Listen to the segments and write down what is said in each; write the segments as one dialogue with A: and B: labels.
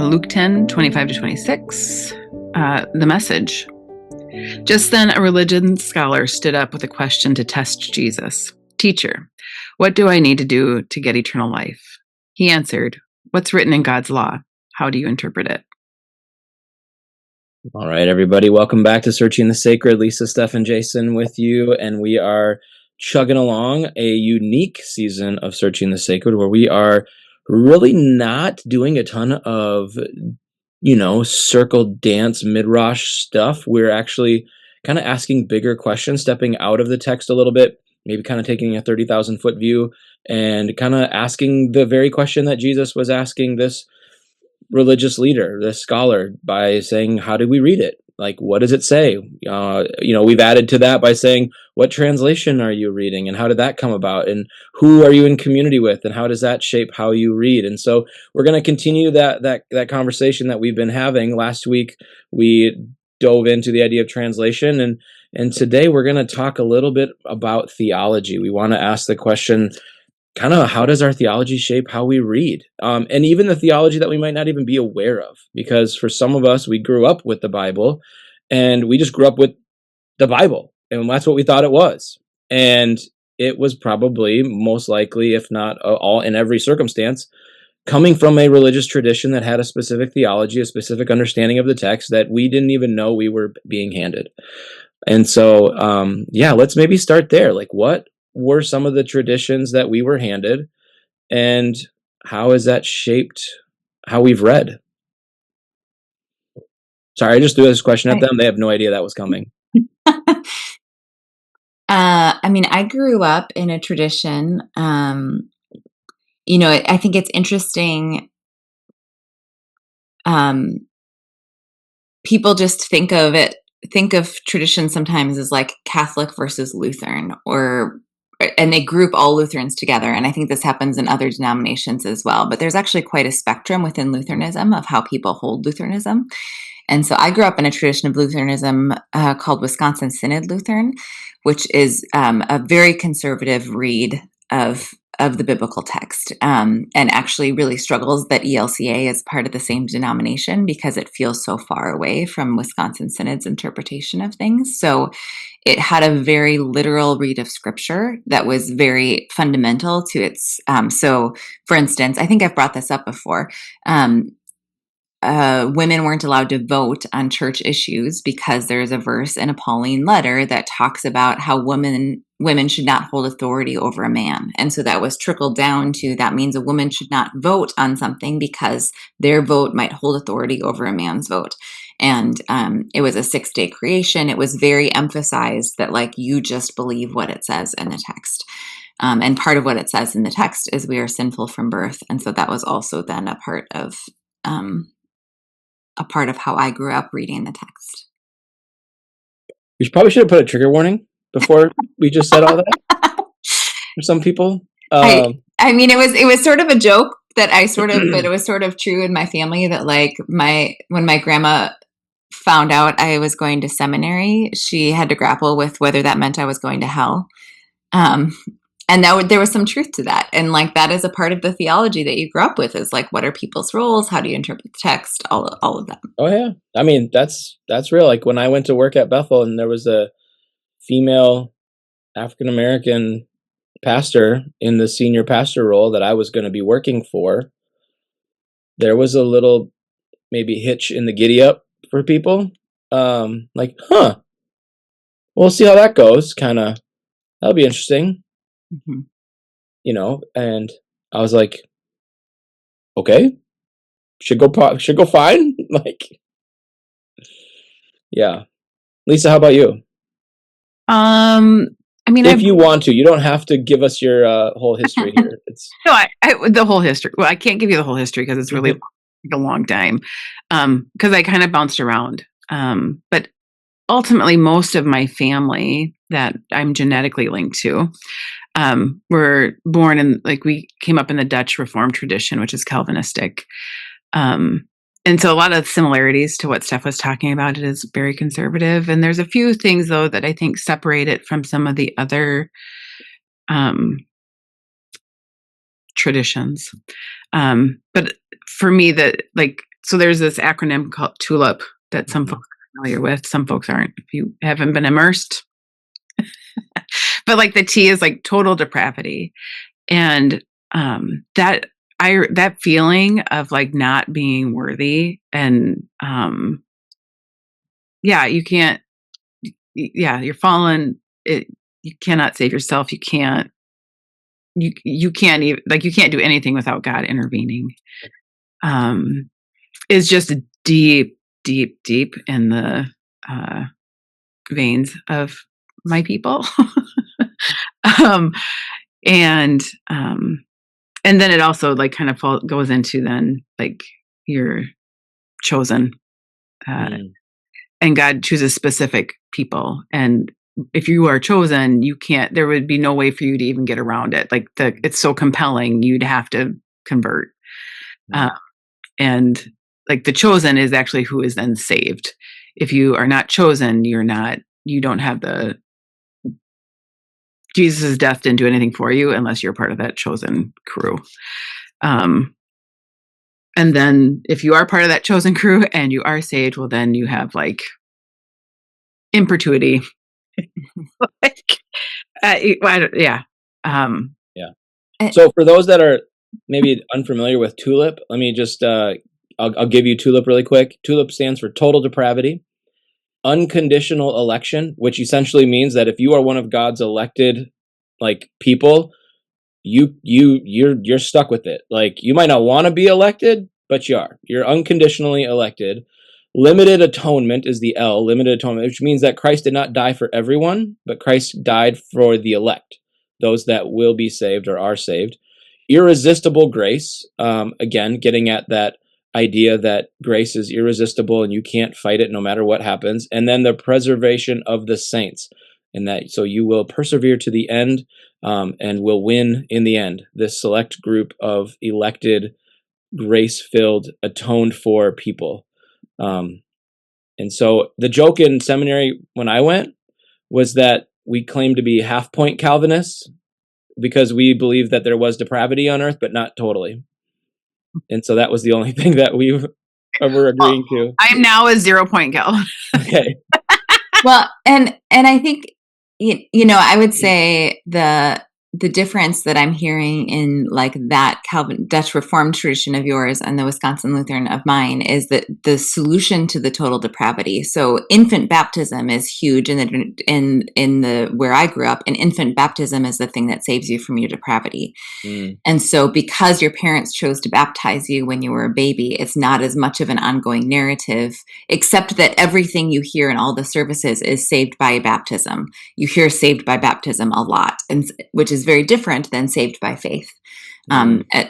A: Luke 10:25-26, the message. Just then a religion scholar stood up with a question to test Jesus. Teacher, what do I need to do to get eternal life? He answered, what's written in God's law? How do you interpret it?
B: All right, everybody, welcome back to Searching the Sacred. Lisa, Steph, and Jason with you, and we are chugging along a unique season of Searching the Sacred where we are really not doing a ton of, circle dance, midrash stuff. We're actually kind of asking bigger questions, stepping out of the text a little bit, maybe kind of taking a 30,000 foot view and kind of asking the very question that Jesus was asking this religious leader, this scholar, by saying, how do we read it? Like, what does it say? We've added to that by saying, what translation are you reading and how did that come about? And who are you in community with and how does that shape how you read? And so we're going to continue that conversation that we've been having. Last week, we dove into the idea of translation, and today we're going to talk a little bit about theology. We want to ask the question, kind of, how does our theology shape how we read? And even the theology that we might not even be aware of, because for some of us, we grew up with the Bible and we just grew up with the Bible and that's what we thought it was. And it was probably most likely, if not all in every circumstance, coming from a religious tradition that had a specific theology, a specific understanding of the text that we didn't even know we were being handed. And so, let's maybe start there. Like, what were some of the traditions that we were handed and how has that shaped how we've read? Sorry, I just threw this question at them. They have no idea that was coming.
C: I grew up in a tradition. I think it's interesting. People just think of tradition sometimes as like Catholic versus Lutheran, and they group all Lutherans together. And I think this happens in other denominations as well. But there's actually quite a spectrum within Lutheranism of how people hold Lutheranism. And so I grew up in a tradition of Lutheranism called Wisconsin Synod Lutheran, which is a very conservative read of the biblical text, and actually really struggles that ELCA is part of the same denomination because it feels so far away from Wisconsin Synod's interpretation of things. So it had a very literal read of scripture that was very fundamental to its. So, for instance, I think I've brought this up before. Women weren't allowed to vote on church issues because there's a verse in a Pauline letter that talks about how women should not hold authority over a man. And so that was trickled down to, that means a woman should not vote on something because their vote might hold authority over a man's vote. And it was a 6-day creation. It was very emphasized that, like, you just believe what it says in the text. And part of what it says in the text is we are sinful from birth. And so that was also then a part of how I grew up reading the text.
B: We probably should have put a trigger warning before we just said all that. For some people,
C: it was sort of a joke that but it was sort of true in my family that, like, when my grandma found out I was going to seminary, she had to grapple with whether that meant I was going to hell. And there was some truth to that. And, like, that is a part of the theology that you grew up with, is like, what are people's roles? How do you interpret the text? All of them.
B: Oh, yeah. I mean, that's real. Like, when I went to work at Bethel and there was a female African-American pastor in the senior pastor role that I was going to be working for, there was a little maybe hitch in the giddy up for people. Like, we'll see how that goes. Kind of, that'll be interesting.
C: Mm-hmm.
B: And I was like, okay, should go fine. Like, yeah. Lisa, how about you? If you want to, you don't have to give us your whole history here.
A: The whole history. Well, I can't give you the whole history because it's really a long time. Because I kind of bounced around. But ultimately, most of my family that I'm genetically linked to were born in, like, we came up in the Dutch Reformed tradition, which is Calvinistic. And so a lot of similarities to what Steph was talking about. It is very conservative. And there's a few things, though, that I think separate it from some of the other um, traditions. But for me, so there's this acronym called TULIP that some folks are familiar with, some folks aren't. If you haven't been immersed, but like the T is like total depravity, and that feeling of like not being worthy, and you can't, you're fallen. You cannot save yourself. You can't even, like, you can't do anything without God intervening. Is just deep, deep, deep in the veins of my people. um, and and then it also like kind of goes into then like you're chosen, and God chooses specific people, and if you are chosen, there would be no way for you to even get around it. Like it's so compelling, you'd have to convert. And like the chosen is actually who is then saved. If you are not chosen, you don't have Jesus' death didn't do anything for you unless you're part of that chosen crew. And then if you are part of that chosen crew and you are saved, well, then you have like in perpetuity. Like, yeah.
B: So for those that are maybe unfamiliar with TULIP, let me just I'll give you TULIP really quick. TULIP stands for total depravity, unconditional election, which essentially means that if you are one of God's elected like people, you're stuck with it. Like, you might not want to be elected, but you're unconditionally elected. Limited atonement is the L, limited atonement, which means that Christ did not die for everyone, but Christ died for the elect, those that will be saved or are saved. Irresistible grace, again, getting at that idea that grace is irresistible and you can't fight it no matter what happens. And then the preservation of the saints, and that so you will persevere to the end, and will win in the end. This select group of elected, grace-filled, atoned-for people. And so the joke in seminary when I went was that we claimed to be half-point Calvinists because we believed that there was depravity on earth, but not totally. And so that was the only thing that we were agreeing to.
A: I am now a 0-point Calvinist.
B: Okay.
C: Well, and I think I would say the difference that I'm hearing in like that Calvin Dutch Reformed tradition of yours and the Wisconsin Lutheran of mine is that the solution to the total depravity. So infant baptism is huge in the where I grew up, and infant baptism is the thing that saves you from your depravity. And so because your parents chose to baptize you when you were a baby, it's not as much of an ongoing narrative, except that everything you hear in all the services is saved by baptism. You hear saved by baptism a lot, and which is very different than saved by faith.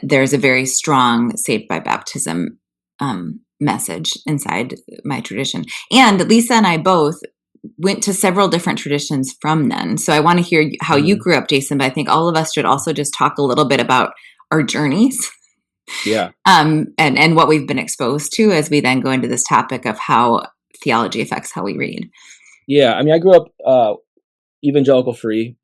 C: There's a very strong saved by baptism message inside my tradition. And Lisa and I both went to several different traditions from then. So I want to hear how you grew up, Jason, but I think all of us should also just talk a little bit about our journeys.
B: Yeah.
C: And what we've been exposed to as we then go into this topic of how theology affects how we read.
B: Yeah. I mean, I grew up evangelical free,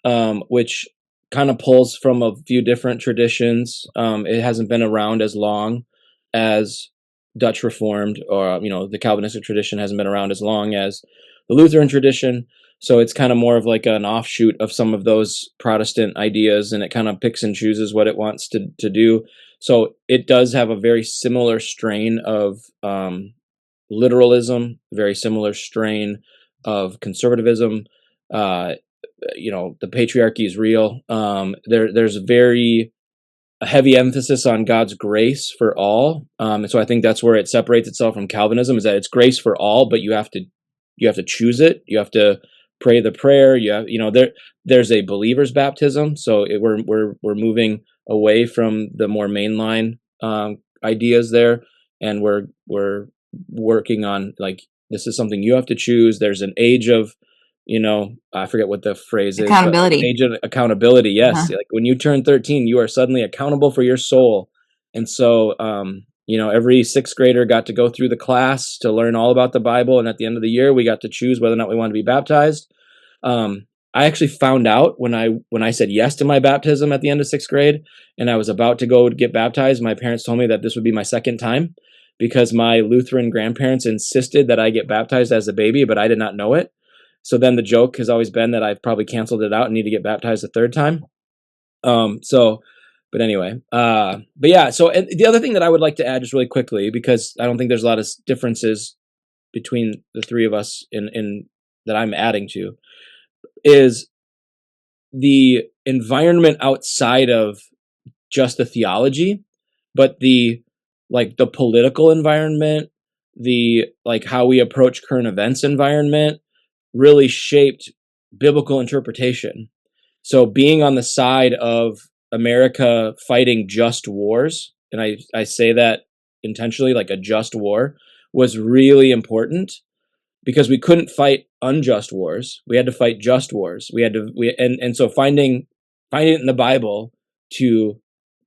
B: which kind of pulls from a few different traditions. It hasn't been around as long as Dutch Reformed, or the Calvinistic tradition hasn't been around as long as the Lutheran tradition. So it's kind of more of like an offshoot of some of those Protestant ideas, and it kind of picks and chooses what it wants to do. So it does have a very similar strain of literalism, very similar strain of conservatism. The patriarchy is real. There's very a heavy emphasis on God's grace for all. And so I think that's where it separates itself from Calvinism, is that it's grace for all, but you have to choose it. You have to pray the prayer. There's a believer's baptism. So we're moving away from the more mainline ideas there, and we're working on, like, this is something you have to choose. There's an age of, I forget what the phrase is.
C: Accountability.
B: Age of accountability. Yes. Like when you turn 13, you are suddenly accountable for your soul. And so, every sixth grader got to go through the class to learn all about the Bible. And at the end of the year, we got to choose whether or not we wanted to be baptized. I actually found out when I said yes to my baptism at the end of 6th grade, and I was about to go to get baptized. My parents told me that this would be my second time because my Lutheran grandparents insisted that I get baptized as a baby, but I did not know it. So then the joke has always been that I've probably canceled it out and need to get baptized a third time. So, but anyway, but yeah. So and the other thing that I would like to add just really quickly, because I don't think there's a lot of differences between the three of us in that I'm adding to, is the environment outside of just the theology, but the like the political environment, the like how we approach current events environment really shaped biblical interpretation. So being on the side of America fighting just wars, and I say that intentionally, like a just war, was really important because we couldn't fight unjust wars. We had to fight just wars. And so finding it in the Bible to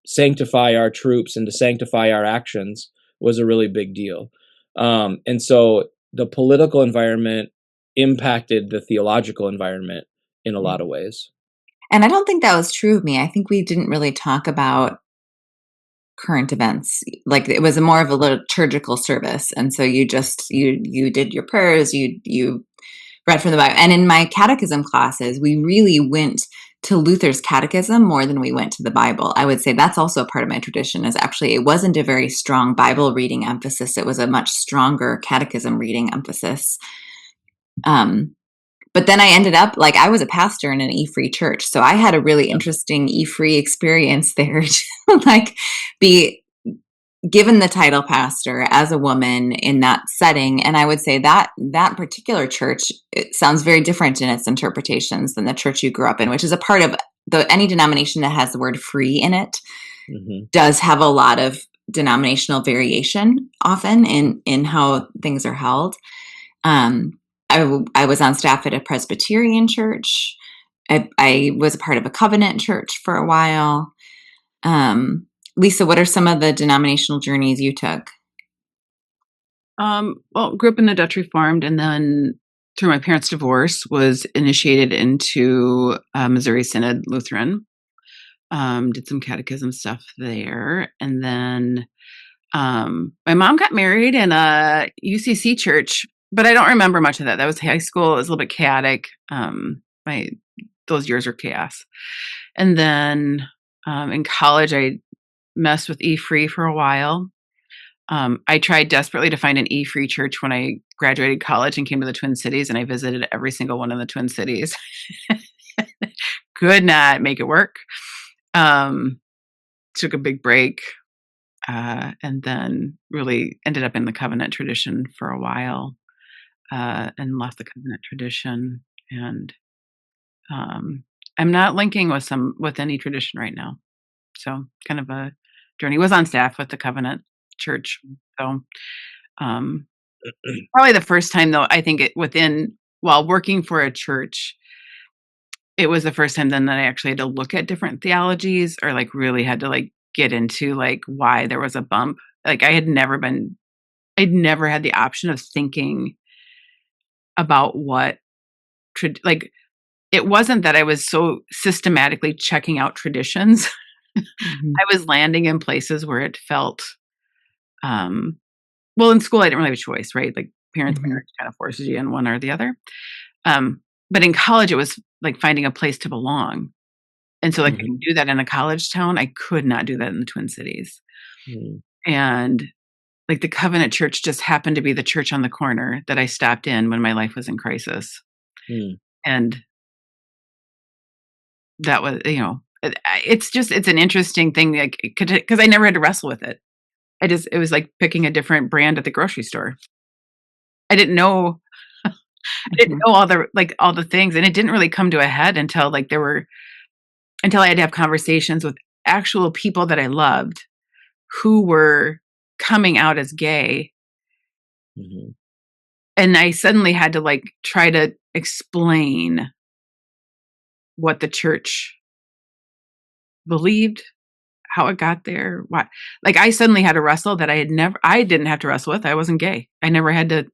B: sanctify our troops and to sanctify our actions was a really big deal. And so the political environment impacted the theological environment in a lot of ways.
C: And I don't think that was true of me. I think we didn't really talk about current events. Like it was a more of a liturgical service, and so you did your prayers, you read from the Bible. And in my catechism classes, we really went to Luther's catechism more than we went to the Bible. I would say that's also a part of my tradition, is actually it wasn't a very strong Bible reading emphasis. It was a much stronger catechism reading emphasis. But then I ended up like I was a pastor in an E-free church. So I had a really interesting E-free experience there to like be given the title pastor as a woman in that setting. And I would say that that particular church, it sounds very different in its interpretations than the church you grew up in, which is a part of the any denomination that has the word free in it
B: Mm-hmm.
C: does have a lot of denominational variation often in how things are held. I was on staff at a Presbyterian church. I was a part of a covenant church for a while. Lisa, what are some of the denominational journeys you took?
A: Well, grew up in the Dutch Reformed, and then through my parents' divorce, was initiated into Missouri Synod Lutheran. Did some catechism stuff there, and then my mom got married in a UCC church, but I don't remember much of that. That was high school. It was a little bit chaotic. My those years were chaos, and then in college, I messed with E-free for a while. I tried desperately to find an E-free church when I graduated college and came to the Twin Cities, and I visited every single one in the Twin Cities. Could not make it work. Took a big break, and then really ended up in the covenant tradition for a while, and left the covenant tradition. And I'm not linking with any tradition right now. So kind of a journey. Was on staff with the covenant church. So probably the first time though, I think while working for a church, it was the first time then that I actually had to look at different theologies, or like really had to like get into like why there was a bump. Like I'd never had the option of thinking about what like it wasn't that I was so systematically checking out traditions.
C: Mhm.
A: I was landing in places where it felt well, in school I didn't really have a choice, right? Like parents'
C: Mhm.
A: marriage kind of forces you in one or the other. But in college it was like finding a place to belong. And so like I
B: Mm-hmm.
A: could do that in a college town. I could not do that in the Twin Cities.
B: Mm-hmm.
A: And like the Covenant Church just happened to be the church on the corner that I stopped in when my life was in crisis. And that was, it's an interesting thing, like, because I never had to wrestle with it. It was like picking a different brand at the grocery store. I didn't know, I didn't
C: Mhm.
A: know all the things, and it didn't really come to a head until I had to have conversations with actual people that I loved who were coming out as gay,
B: Mm-hmm.
A: and I suddenly had to like try to explain what the church believed, how it got there, why. Like I suddenly had to wrestle that I didn't have to wrestle with. I wasn't gay. I never had to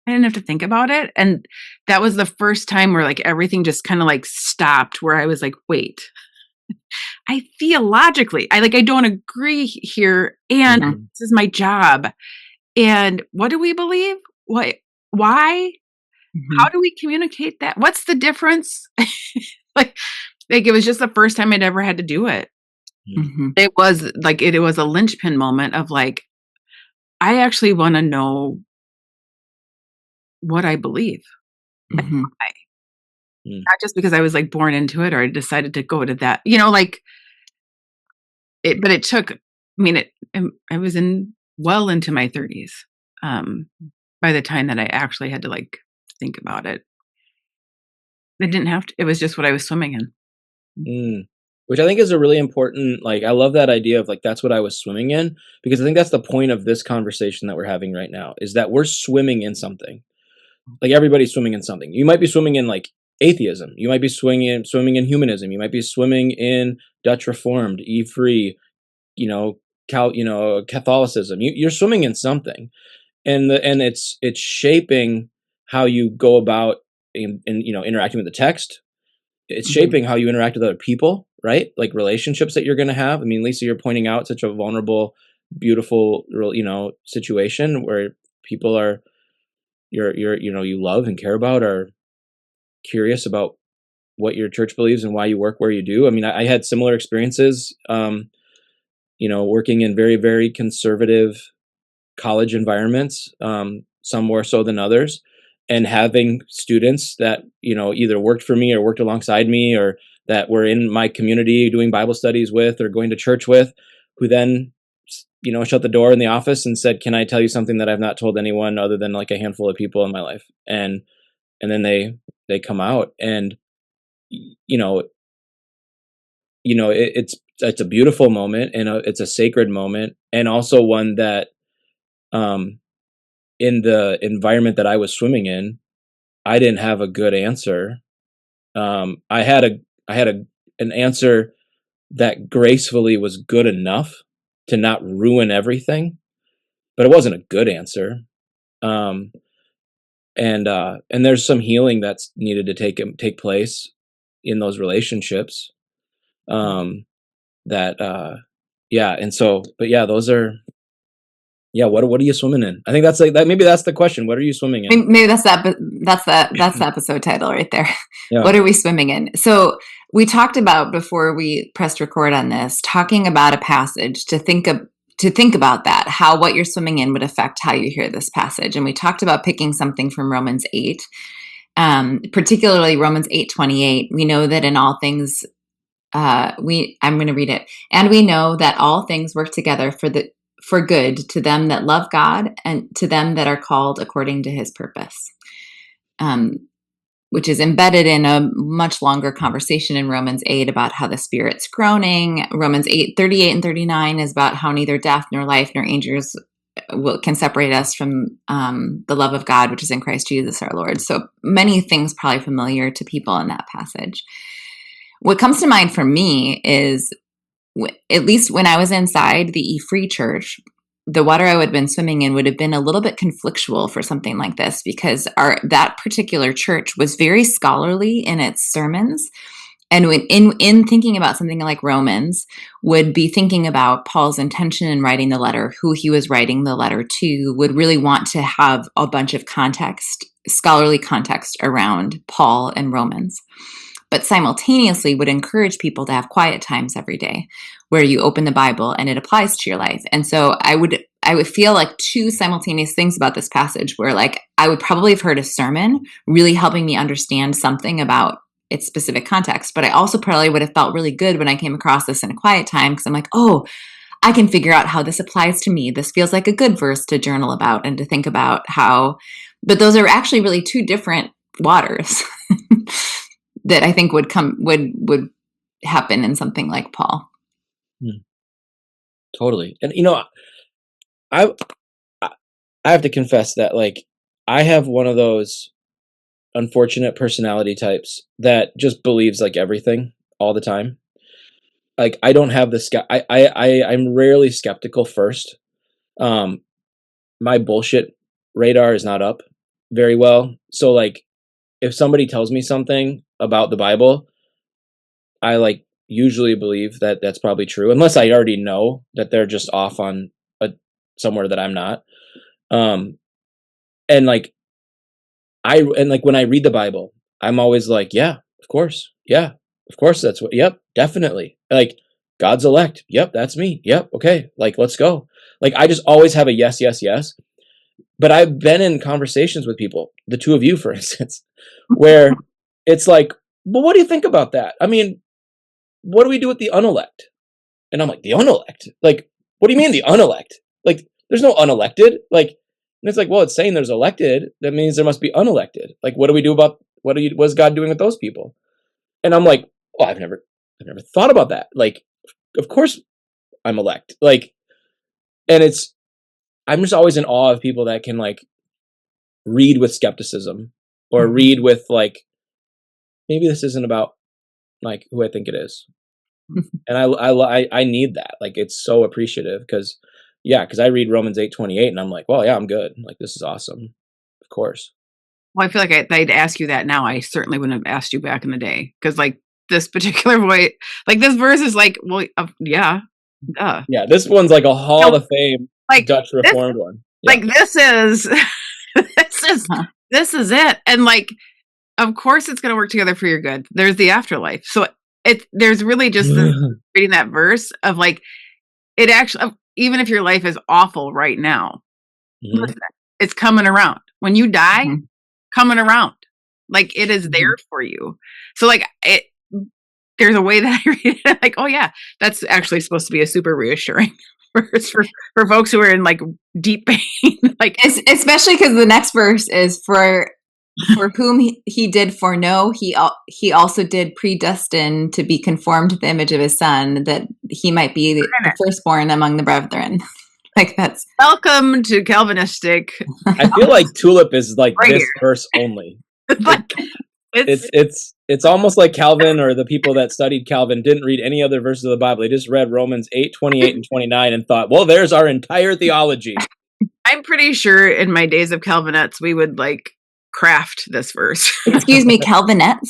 A: I didn't have to think about it. And that was the first time where like everything just kind of like stopped, where I was like, wait, I theologically, I don't agree here. And
C: Mhm.
A: this is my job. And what do we believe? What, why? How
C: Mhm.
A: do we communicate that? What's the difference? like, like it was just the first time I'd ever had to do it.
B: Mm.
C: Mhm.
A: It was like, it was a linchpin moment of like, I actually want to know what I believe.
C: Mhm.
A: Why.
B: Mm.
A: Not just because I was like born into it or I decided to go to that, like it, but it took, I mean, I was well into my 30s. By the time that I actually had to like think about it, I didn't have to, it was just what I was swimming in.
B: Mm. Which I think is a really important, like, I love that idea of like, that's what I was swimming in, because I think that's the point of this conversation that we're having right now, is that we're swimming in something. Like everybody's swimming in something. You might be swimming in like atheism. You might be swimming in humanism. You might be swimming in Dutch Reformed, E free, you know, Catholicism. You're swimming in something, and it's shaping how you go about in interacting with the text. It's
C: Mhm.
B: shaping how you interact with other people, right? Like relationships that you're going to have. I mean, Lisa, you're pointing out such a vulnerable, beautiful, situation where people are you love and care about are curious about what your church believes and why you work where you do. I mean, I had similar experiences, working in very, very conservative college environments, some more so than others, and having students that, either worked for me or worked alongside me or that were in my community doing Bible studies with or going to church with, who then, shut the door in the office and said, "Can I tell you something that I've not told anyone other than like a handful of people in my life?" And then they come out, and you know it's a beautiful moment, and it's a sacred moment, and also one that, um in the environment that I was swimming in, I didn't have a good answer. I had an answer that gracefully was good enough to not ruin everything, but it wasn't a good answer. Um, and there's some healing that's needed to take place in those relationships. Um, that yeah, and so, but yeah, those are, yeah. What are you swimming in? I think that's like that. Maybe that's the question. What are you swimming in?
C: Maybe that's the episode title right there.
B: Yeah.
C: What are we swimming in? So we talked about, before we pressed record on this, talking about a passage to think about that, how what you're swimming in would affect how you hear this passage. And we talked about picking something from Romans 8, particularly Romans 8:28. We know that in all things, I'm going to read it. And we know that all things work together for good to them that love God and to them that are called according to his purpose. Um, which is embedded in a much longer conversation in Romans 8 about how the Spirit's groaning. Romans 8:38 and 39 is about how neither death nor life nor angels can separate us from the love of God, which is in Christ Jesus our Lord. So many things probably familiar to people in that passage. What comes to mind for me is, at least when I was inside the E-Free church, the water I would have been swimming in would have been a little bit conflictual for something like this, because that particular church was very scholarly in its sermons. And when, in thinking about something like Romans, would be thinking about Paul's intention in writing the letter, who he was writing the letter to, would really want to have a bunch of context, scholarly context around Paul and Romans, but simultaneously would encourage people to have quiet times every day where you open the Bible and it applies to your life. And so I would feel like two simultaneous things about this passage, where like I would probably have heard a sermon really helping me understand something about its specific context, but I also probably would have felt really good when I came across this in a quiet time, because I'm like, oh, I can figure out how this applies to me. This feels like a good verse to journal about and to think about how, but those are actually really two different waters that I think would happen in something like Paul.
B: Hmm. Totally. And I I I have to confess that, like, I have one of those unfortunate personality types that just believes like everything all the time. Like, I don't have the I'm rarely skeptical first. Um my bullshit radar is not up. very well. So like if somebody tells me something about the Bible, I like usually believe that that's probably true, unless I already know that they're just off on a somewhere that I'm not. Um, and like like when I read the Bible, I'm always like, yeah, of course that's what. Yep, definitely. Like God's elect. Yep, that's me. Yep, okay. Like let's go. Like I just always have a yes, yes, yes. But I've been in conversations with people, the two of you, for instance, where it's like, well, what do you think about that? I mean, what do we do with the unelect? And I'm like, the unelect? Like, what do you mean the unelect? Like, there's no unelected. Like, and it's like, well, it's saying there's elected. That means there must be unelected. Like, what do we do about what's God doing with those people? And I'm like, well, I've never thought about that. Like, of course I'm elect. Like, and I'm just always in awe of people that can like read with skepticism or read with like, maybe this isn't about like who I think it is. And I need that. Like it's so appreciative because I read Romans 8:28 and I'm like, well, yeah, I'm good. Like this is awesome. Of course.
A: Well, I feel like I'd ask you that now. I certainly wouldn't have asked you back in the day because, like, this particular voice, like this verse is like, well, yeah, duh.
B: Yeah, this one's like a Hall of Fame
A: Like
B: Dutch
A: this,
B: Reformed one. Yeah.
A: like this is, this is,
C: Huh.
A: this is it. And like, of course, it's going to work together for your good. There's the afterlife. So there's really just this, reading that verse of like, it actually, even if your life is awful right now,
B: Mhm.
A: listen, it's coming around. When you die,
C: Mhm.
A: coming around, like it is there for you. So like there's a way that I read it, like, oh yeah, that's actually supposed to be a super reassuring verse for folks who are in like deep pain. Like
C: Especially because the next verse is for whom he did foreknow, he also did predestine to be conformed to the image of his son, that he might be the firstborn among the brethren. Like that's
A: welcome to Calvinistic.
B: I feel like Tulip is like
A: Right
B: this
A: here.
B: verse only.
A: Like,
B: It's almost like Calvin or the people that studied Calvin didn't read any other verses of the Bible. They just read Romans 8:28 and 29 and thought, well, there's our entire theology.
A: I'm pretty sure in my days of Calvinettes, we would like craft this verse.
C: excuse me, Calvinettes.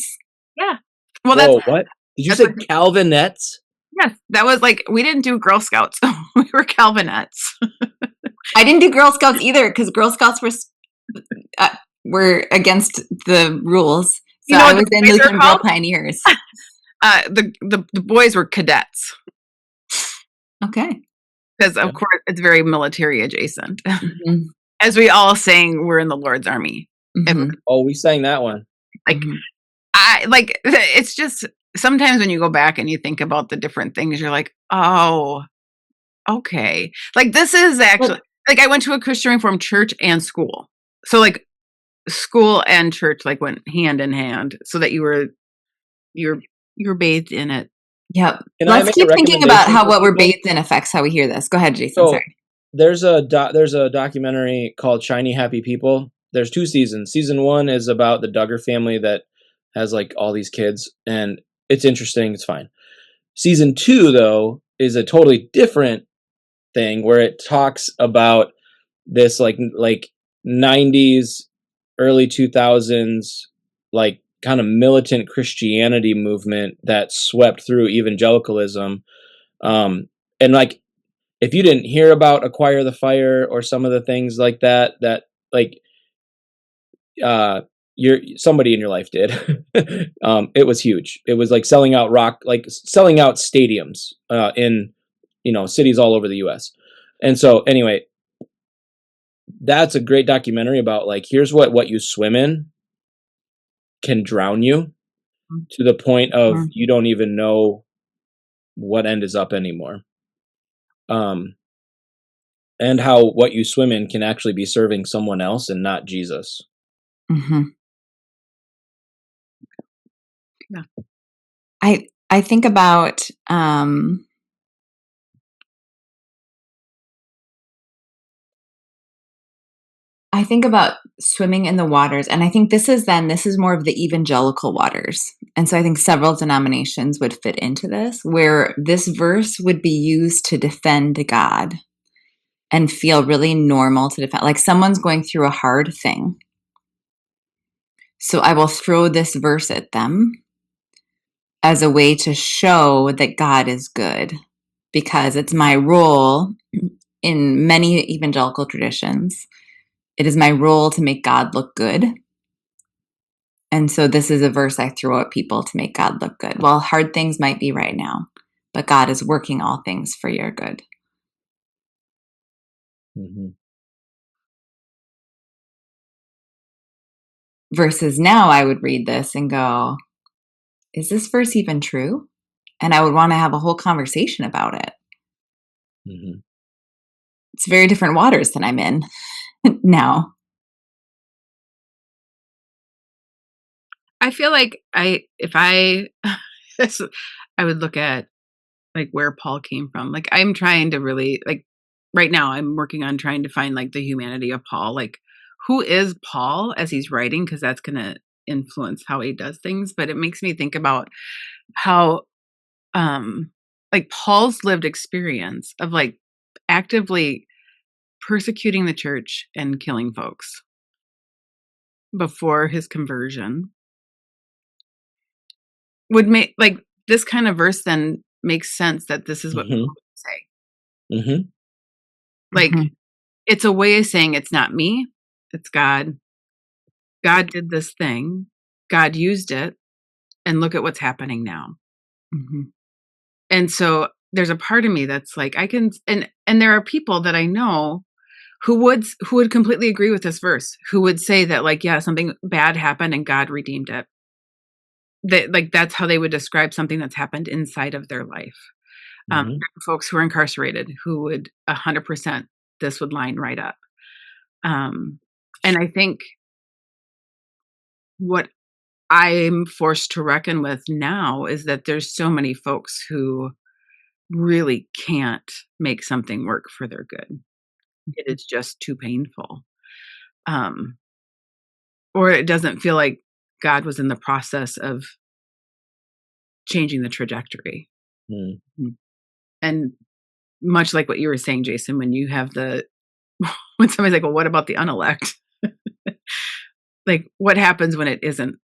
A: Yeah. Well,
B: Whoa,
A: that's
B: what? Did you say Calvinettes?
A: yes. That was like we didn't do Girl Scouts. We were Calvinettes.
C: I didn't do Girl Scouts either because Girl Scouts were against the rules. So I was in Lutheran Girl Pioneers.
A: The boys were cadets.
C: Okay.
A: Because of course it's very military adjacent.
C: Mm-hmm.
A: As we all sang, we're in the Lord's army.
C: Mm-hmm.
B: Oh, we sang that one.
A: Like it's just sometimes when you go back and you think about the different things, you're like, oh, okay. Like this is actually like I went to a Christian Reformed church and school. So like school and church like went hand in hand so that you're bathed in it.
C: Yep.
B: Can I
C: Let's
B: make
C: keep
B: a
C: thinking about
B: recommendation
C: how
B: for
C: what we're
B: people?
C: bathed in affects how we hear this. Go ahead, Jason.
B: So
C: Sorry.
B: there's a documentary called Shiny Happy People. There's 2 seasons. Season 1 is about the Duggar family that has like all these kids, and it's interesting. It's fine. Season 2 though is a totally different thing where it talks about this like 90s, early 2000s like kind of militant Christianity movement that swept through evangelicalism. And like if you didn't hear about Acquire the Fire or some of the things like that like somebody in your life did. It was huge. It was like selling out stadiums in cities all over the US. And so anyway, that's a great documentary about like here's what you swim in can drown you to the point of you don't even know what end is up anymore. And how what you swim in can actually be serving someone else and not Jesus.
C: Mm-hmm.
A: Yeah.
C: I think about swimming in the waters, and I think this is more of the evangelical waters. And so I think several denominations would fit into this, where this verse would be used to defend God and feel really normal to defend. Like someone's going through a hard thing, So I will throw this verse at them as a way to show that God is good, because it's my role in many evangelical traditions. It is my role to make God look good. And so this is a verse I throw at people to make God look good. Well, hard things might be right now, but God is working all things for your good.
B: Mhm.
C: Versus now I would read this and go, is this verse even true? And I would want to have a whole conversation about it.
B: Mhm.
C: It's very different waters than I'm in now.
A: I feel like if I I would look at like where Paul came from. Like I'm trying to really like right now I'm working on trying to find like the humanity of Paul. Like who is Paul as he's writing, because that's going to influence how he does things, but it makes me think about how like Paul's lived experience of like actively persecuting the church and killing folks before his conversion would make like this kind of verse then makes sense that this is what Paul
B: Mhm.
A: would say.
B: Mhm.
A: Like
C: Mhm.
A: it's a way of saying it's not me, it's God. God did this thing. God used it, and look at what's happening now.
C: Mhm.
A: And so there's a part of me that's like I can and there are people that I know who would completely agree with this verse, who would say that like yeah, something bad happened and God redeemed it. That like that's how they would describe something that's happened inside of their life.
B: Mhm.
A: Folks who are incarcerated who would 100% this would line right up. Um, and I think what I'm forced to reckon with now is that there's so many folks who really can't make something work for their good. It is just too painful. Um, or it doesn't feel like God was in the process of changing the trajectory.
B: Mm.
A: And much like what you were saying, Jason, when you have the when somebody's like, well, what about the unelect? Like what happens when it isn't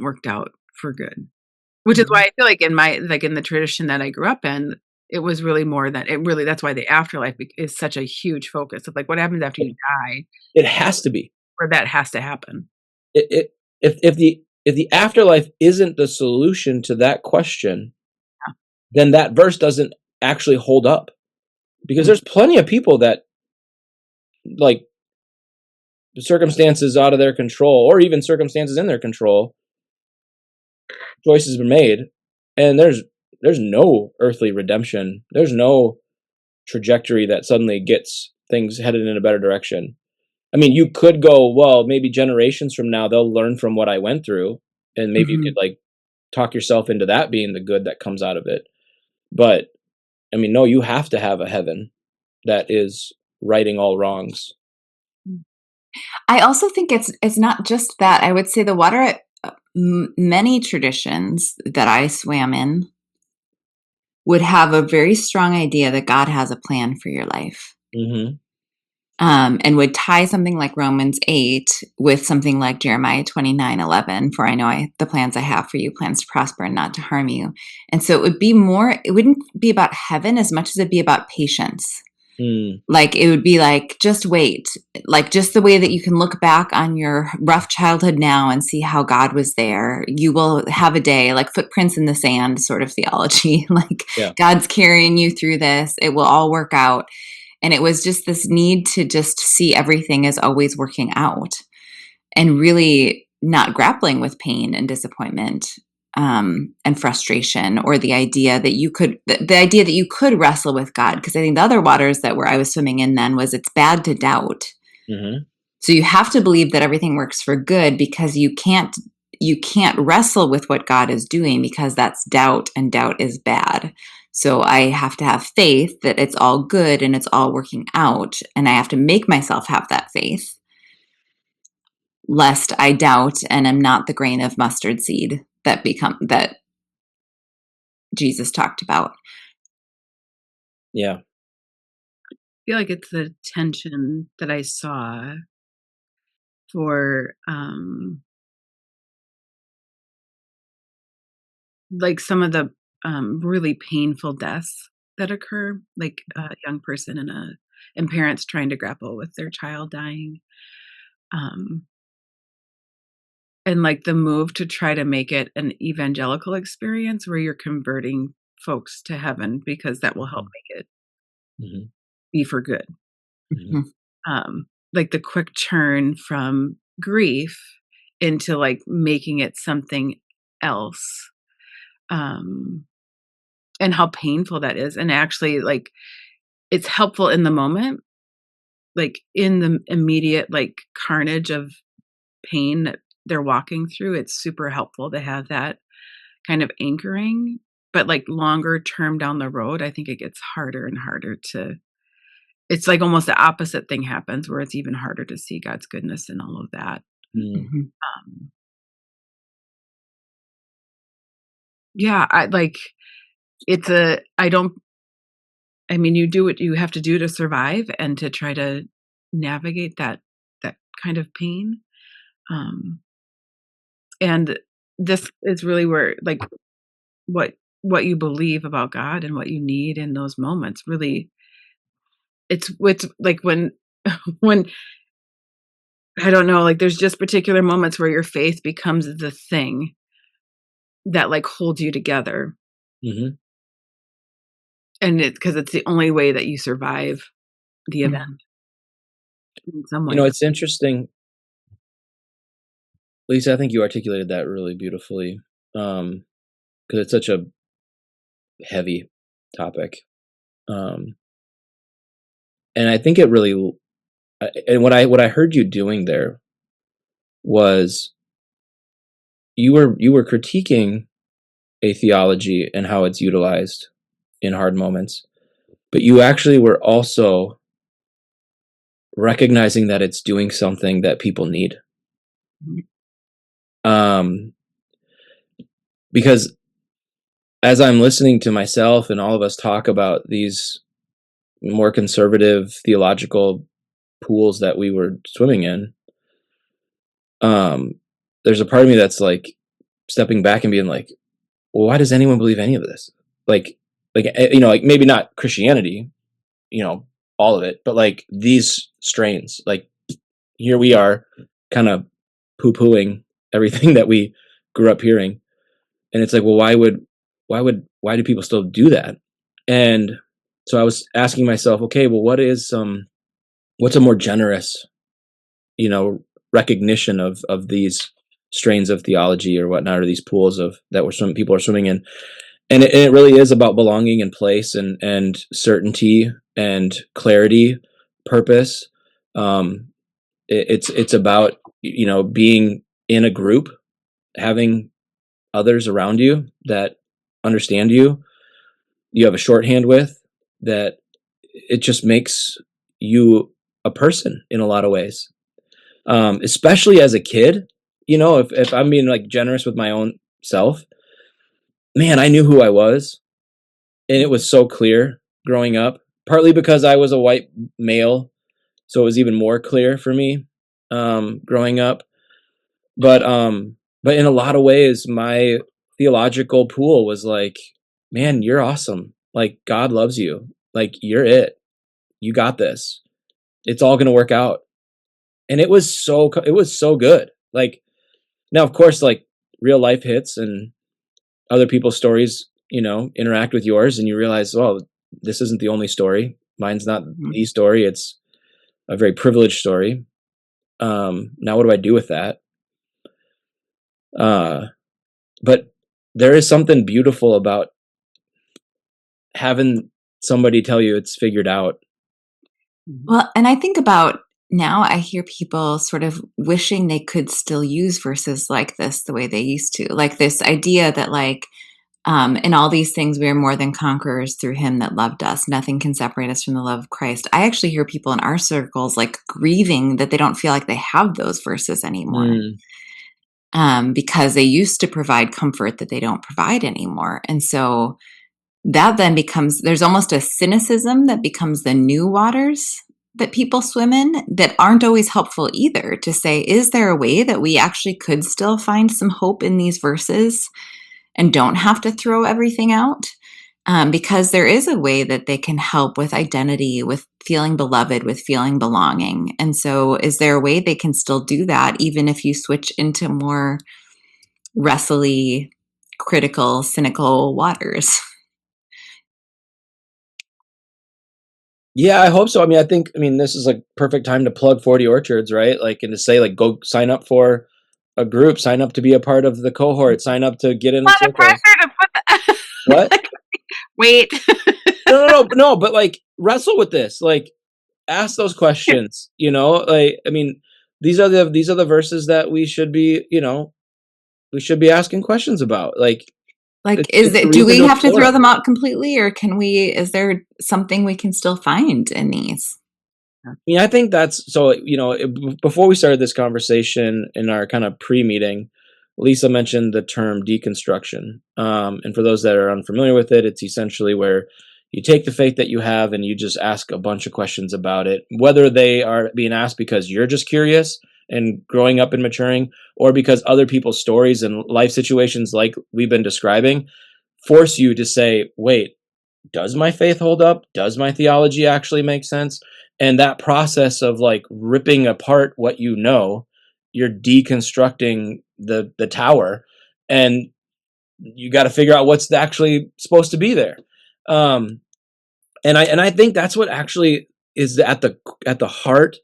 A: worked out for good? Which is why
C: Mhm.
A: I feel like in my like in the tradition that I grew up in, it was really more that it really that's why the afterlife is such a huge focus of like what happens after you die,
B: It has to be.
A: where that has to happen.
B: It if the afterlife isn't the solution to that question, then that verse doesn't actually hold up. Because
A: Mm,
B: there's plenty of people that, like, circumstances out of their control or even circumstances in their control, choices were made, and there's no earthly redemption. There's no trajectory that suddenly gets things headed in a better direction. I mean, you could go, well, maybe generations from now they'll learn from what I went through, and maybe you could
A: mhm.
B: like talk yourself into that being the good that comes out of it. But I mean, no, you have to have a heaven that is righting all wrongs.
C: I also think it's not just that. I would say the water, many traditions that I swam in would have a very strong idea that God has a plan for your life.
B: Mhm.
C: And would tie something like Romans 8 with something like Jeremiah 29:11. For I know the plans I have for you, plans to prosper and not to harm you. And so it wouldn't be about heaven as much as it'd be about patience.
B: Mm.
C: Like it would be like, just wait, like just the way that you can look back on your rough childhood now and see how God was there. You will have a day, like footprints in the sand sort of theology. Like
B: Yeah.
C: God's carrying you through this. It will all work out. And it was just this need to just see everything as always working out and really not grappling with pain and disappointment, and frustration, or the idea that you could wrestle with God. Because I think the other waters that where I was swimming in then was it's bad to doubt.
B: Mhm.
C: So you have to believe that everything works for good, because you can't wrestle with what God is doing, because that's doubt, and doubt is bad. So I have to have faith that it's all good and it's all working out, and I have to make myself have that faith, lest I doubt and am not the grain of mustard seed that Jesus talked about.
B: Yeah.
A: I feel like it's the tension that I saw for like some of the really painful deaths that occur, like a young person and parents trying to grapple with their child dying. Um, and like the move to try to make it an evangelical experience where you're converting folks to heaven because that will help make it
B: Mm-hmm.
A: be for good.
B: Mm-hmm.
A: Like the quick turn from grief into like making it something else. And how painful that is. And actually, like, it's helpful in the moment, like in the immediate like carnage of pain that they're walking through. It's super helpful to have that kind of anchoring. But like longer term down the road, I think it gets harder and harder to. It's like almost the opposite thing happens where it's even harder to see God's goodness in all of that.
C: Mm-hmm.
A: Um, yeah, I like it's a, I mean, you do what you have to do to survive and to try to navigate that kind of pain. Um, and this is really where like what what you believe about God and what you need in those moments really it's like when I don't know, like there's just particular moments where your faith becomes the thing that like holds you together.
B: Mm-hmm.
A: And because it's the only way that you survive the event
C: Mm-hmm.
A: in some
B: You know,
A: ways.
B: it's interesting, Lisa. I think you articulated that really beautifully, because it's such a heavy topic, um, and I think it really. And what I heard you doing there was you were critiquing a theology and how it's utilized in hard moments, but you actually were also recognizing that it's doing something that people need.
A: Mhm.
B: Um, because as I'm listening to myself and all of us talk about these more conservative theological pools that we were swimming in, um, there's a part of me that's like stepping back and being like, well, why does anyone believe any of this? Like, like maybe not Christianity, you know, all of it, but like these strains, like here we are kind of poo pooing everything that we grew up hearing. And it's like, well, why do people still do that? And so I was asking myself, okay, well, what's a more generous, recognition of these strains of theology or whatnot, or these pools of that people are swimming in. And it really is about belonging and place and certainty and clarity, purpose. It's about being in a group, having others around you that understand you. You have a shorthand with that. It just makes you a person in a lot of ways, especially as a kid. If I'm being like generous with my own self, man, I knew who I was, and it was so clear growing up. Partly because I was a white male, so it was even more clear for me growing up. But in a lot of ways, my theological pool was like, man, you're awesome. Like God loves you. Like you're it. You got this. It's all gonna work out. And it was so good. Like now, of course, like real life hits and other people's stories, interact with yours, and you realize, well, this isn't the only story. Mine's not the story. It's a very privileged story. Now, what do I do with that? But there is something beautiful about having somebody tell you it's figured out.
C: Well, and I think about now, I hear people sort of wishing they could still use verses like this the way they used to. Like this idea that, like, in all these things, we are more than conquerors through him that loved us. Nothing can separate us from the love of Christ. I actually hear people in our circles like grieving that they don't feel like they have those verses anymore.
B: Mm,
C: Because they used to provide comfort that they don't provide anymore. And so that then becomes, there's almost a cynicism that becomes the new waters that people swim in that aren't always helpful either, to say, is there a way that we actually could still find some hope in these verses and don't have to throw everything out? Because there is a way that they can help with identity, with feeling beloved, with feeling belonging. And so, is there a way they can still do that, even if you switch into more wrestly, critical, cynical waters?
B: Yeah, I hope so. I mean, this is like perfect time to plug 40 Orchards, right? Like, and to say, like, go sign up for a group, sign up to be a part of the cohort, sign up to get in
A: A
B: the
A: lot of
B: circle.
A: pressure to put that.
B: What?
A: Like, wait.
B: No, but like, wrestle with this. Like, ask those questions, Like, I mean, these are the verses that we should be, we should be asking questions about. Like,
C: Like,
B: it's a
C: do
B: reason
C: we
B: to
C: have to
B: explore
C: throw
B: them.
C: them out completely, or is there something we can still find in these?
B: Yeah, I think that's so. Before we started this conversation in our kind of pre-meeting, Lisa mentioned the term deconstruction. And for those that are unfamiliar with it, it's essentially where you take the faith that you have and you just ask a bunch of questions about it, whether they are being asked because you're just curious and growing up and maturing, or because other people's stories and life situations, like we've been describing, force you to say, wait, does my faith hold up? Does my theology actually make sense? And that process of like ripping apart what you're deconstructing the tower, and you got to figure out what's actually supposed to be there. Um, and I think that's what actually is at the heart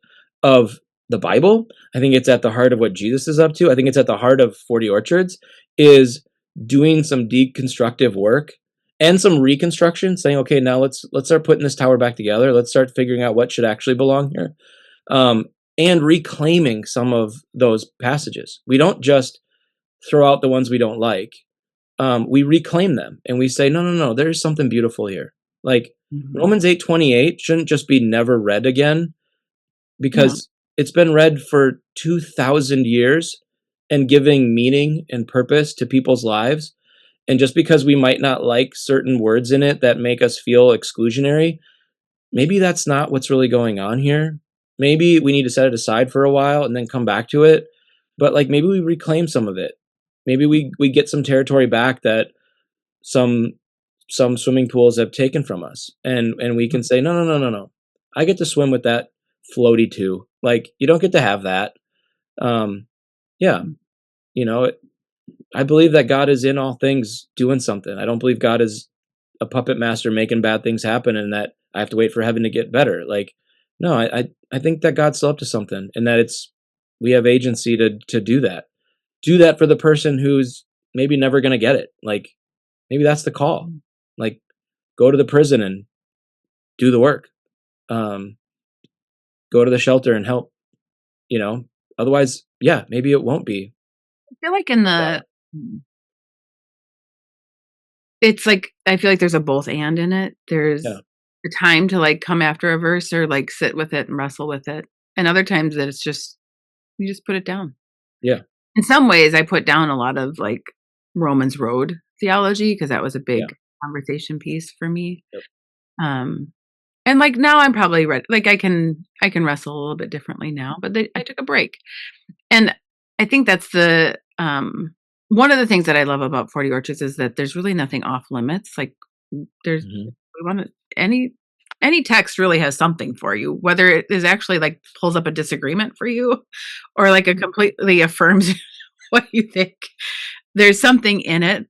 B: of the Bible. I think it's at the heart of what Jesus is up to. I think it's at the heart of 40 Orchards, is doing some deconstructive work and some reconstruction, saying, okay, now let's start putting this tower back together. Let's start figuring out what should actually belong here. And reclaiming some of those passages. We don't just throw out the ones we don't like. We reclaim them and we say, no, there's something beautiful here. Like,
A: Mhm.
B: Romans 8:28 shouldn't just be never read again,
A: No.
B: because it's been read for 2,000 years and giving meaning and purpose to people's lives. And just because we might not like certain words in it that make us feel exclusionary, maybe that's not what's really going on here. Maybe we need to set it aside for a while and then come back to it. But like, maybe we reclaim some of it. Maybe we get some territory back that some some swimming pools have taken from us, and we can say, no, I get to swim with that floaty too. Like, you don't get to have that. um yeah, you know I believe that God is in all things doing something. I don't believe God is a puppet master making bad things happen and that I have to wait for heaven to get better. Like, no, I think that God's still up to something, and that it's we have agency to do that for the person who's maybe never going to get it. Like, maybe that's the call. Like, go to the prison and do the work. Um, go to the shelter and help. You know, Otherwise, yeah, maybe it won't be.
A: I feel like in the it's like I feel like there's a both and in it. There's
B: Yeah,
A: a time to like come after a verse or like sit with it and wrestle with it. And other times that it's just you just put it down.
B: yeah,
A: In some ways I put down a lot of like Romans Road theology because that was a
B: yeah.
A: big conversation piece for me.
B: Yep.
A: Um and like now I'm probably ready. Like I can wrestle a little bit differently now, but I took a break. And I think that's the one of the things that I love about 40 Orchards is that there's really nothing off limits. Like there's
B: Hmm.
A: we want to any text really has something for you, whether it is actually like pulls up a disagreement for you or like a completely affirms what you think. There's something in it,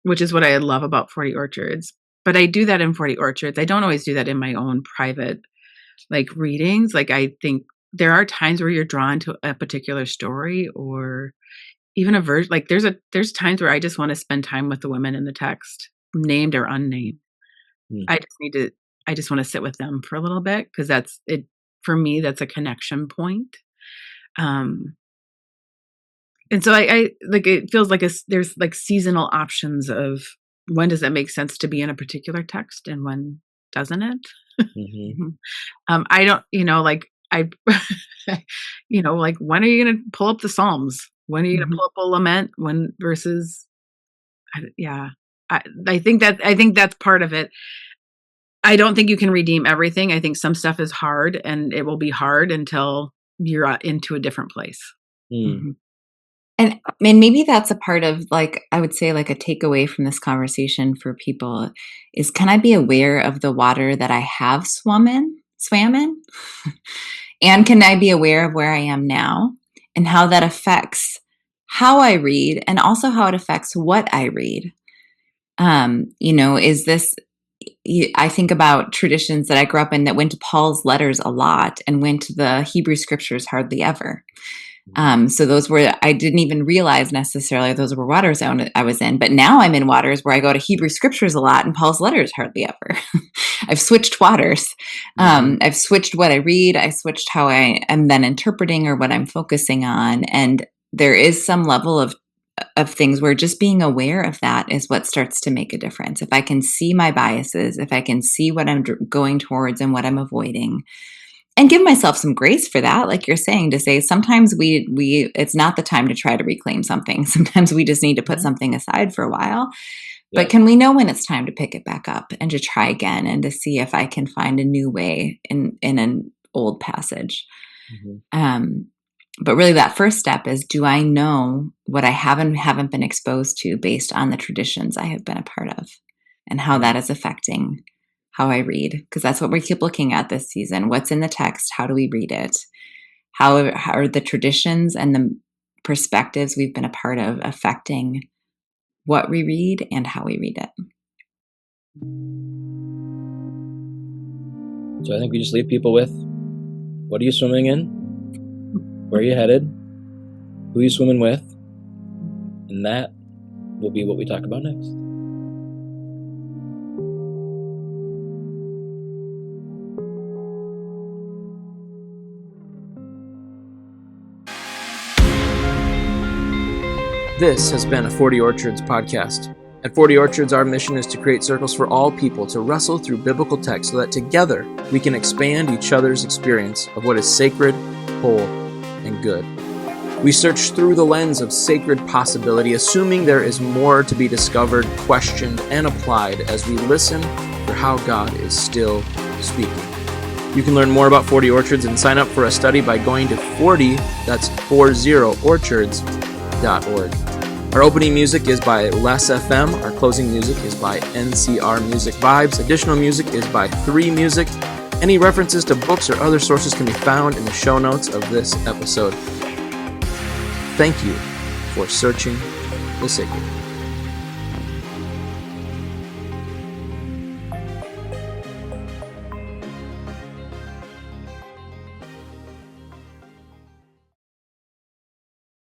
A: which is what I love about 40 Orchards. But I do that in 40 Orchards. I don't always do that in my own private like readings. Like I think there are times where you're drawn to a particular story or even a verse. Like there's times where I just want to spend time with the women in the text, named or unnamed.
B: Mm.
A: I just need to I just want to sit with them for a little bit because that's it for me, that's a connection point. Um and so I like it feels like there's like seasonal options of when does that make sense to be in a particular text and when doesn't it?
B: Hmm.
A: Mhm. I don't, like I, like when are you going to pull up the Psalms? When are you going to
B: Hmm.
A: pull up a lament? When versus, yeah, I think that's part of it. I don't think you can redeem everything. I think some stuff is hard, and it will be hard until you're into a different place.
B: Mm.
C: And maybe that's a part of, like, I would say, like, a takeaway from this conversation for people is, can I be aware of the water that I have swam in? And can I be aware of where I am now and how that affects how I read and also how it affects what I read? Is this, I think about traditions that I grew up in that went to Paul's letters a lot and went to the Hebrew scriptures hardly ever. So those were, I didn't even realize necessarily those were waters I was in, but now I'm in waters where I go to Hebrew scriptures a lot and Paul's letters hardly ever. I've switched waters. I've switched what I read. I switched how I am then interpreting or what I'm focusing on. And there is some level of things where just being aware of that is what starts to make a difference. If I can see my biases, if I can see what I'm going towards and what I'm avoiding, and give myself some grace for that, like you're saying, to say sometimes we it's not the time to try to reclaim something. Sometimes we just need to put something aside for a while. But can we know when it's time to pick it back up and to try again and to see if I can find a new way in an old passage? But really that first step is, do I know what I haven't been exposed to based on the traditions I have been a part of and how that is affecting how I read? Because that's what we keep looking at this season. What's in the text? How do we read it? How are the traditions and the perspectives we've been a part of affecting what we read and how we read it?
B: So I think we just leave people with, what are you swimming in? Where are you headed? Who are you swimming with? And that will be what we talk about next. This has been a 40 Orchards podcast. At 40 Orchards, our mission is to create circles for all people to wrestle through biblical text so that together we can expand each other's experience of what is sacred, whole, and good. We search through the lens of sacred possibility, assuming there is more to be discovered, questioned, and applied as we listen for how God is still speaking. You can learn more about 40 Orchards and sign up for a study by going to 40, that's 40orchards.org. Our opening music is by Les FM. Our closing music is by NCR Music Vibes. Additional music is by 3 Music. Any references to books or other sources can be found in the show notes of this episode. Thank you for searching the sacred.